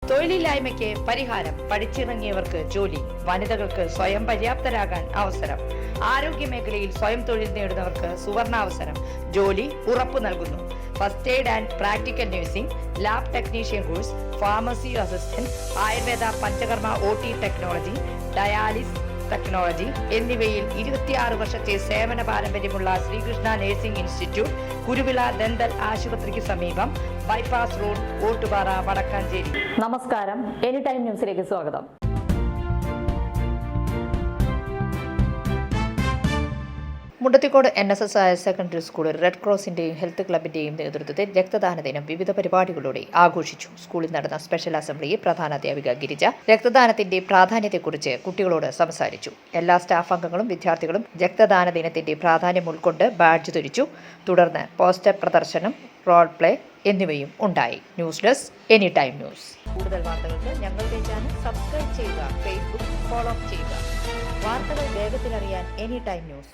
തൊഴിലില്ലായ്മയ്ക്ക് പരിഹാരം, പഠിച്ചിറങ്ങിയവർക്ക് ജോലി, വനിതകൾക്ക് സ്വയം പര്യാപ്തരാകാൻ അവസരം, ആരോഗ്യ മേഖലയിൽ സ്വയം തൊഴിൽ നേടുന്നവർക്ക് സുവർണാവസരം, ജോലി ഉറപ്പു നൽകുന്നു. First aid and practical nursing, lab technician course, pharmacy assistant, Ayurveda Panchakarma OT technology, dialysis technology എന്നിവയിൽ 26 വർഷത്തെ സേവന പാരമ്പര്യമുള്ള Sreekrishna nursing institute, Kuruvila dental ആശുപത്രിക്ക് സമീപം, ബൈപ്പാസ് റോഡ്, ഓട്ടുപാറ, വടക്കാഞ്ചേരി. നമസ്കാരം, എനി ടൈം ന്യൂസിലേക്ക് സ്വാഗതം. മുണ്ടത്തിക്കോട് NSS ഹയർ സെക്കൻഡറി സ്കൂളിൽ റെഡ് ക്രോസിന്റെയും ഹെൽത്ത് ക്ലബിന്റെയും നേതൃത്വത്തിൽ രക്തദാന ദിനം വിവിധ പരിപാടികളോടെ ആഘോഷിച്ചു. സ്കൂളിൽ നടന്ന സ്പെഷ്യൽ അസംബ്ലിയിൽ പ്രധാനാധ്യാപിക ഗിരിജ രക്തദാനത്തിന്റെ പ്രാധാന്യത്തെക്കുറിച്ച് കുട്ടികളോട് സംസാരിച്ചു. എല്ലാ സ്റ്റാഫ് അംഗങ്ങളും വിദ്യാർത്ഥികളും രക്തദാന ദിനത്തിന്റെ പ്രാധാന്യം ഉൾക്കൊണ്ട് ബാഡ്ജ് ധരിച്ചു. തുടർന്ന് പോസ്റ്റർ പ്രദർശനം, റോൾ പ്ലേ എന്നിവയും ഉണ്ടായി. News desk any time news. കൂടുതൽ വാർത്തകൾക്ക് ഞങ്ങളുടെ ചാനൽ സബ്സ്ക്രൈബ് ചെയ്യുക, ഫേസ്ബുക്ക് ഫോളോ ചെയ്യുക. വാർത്തകൾ വേഗത്തിലറിയാൻ എനി ടൈം ന്യൂസ്.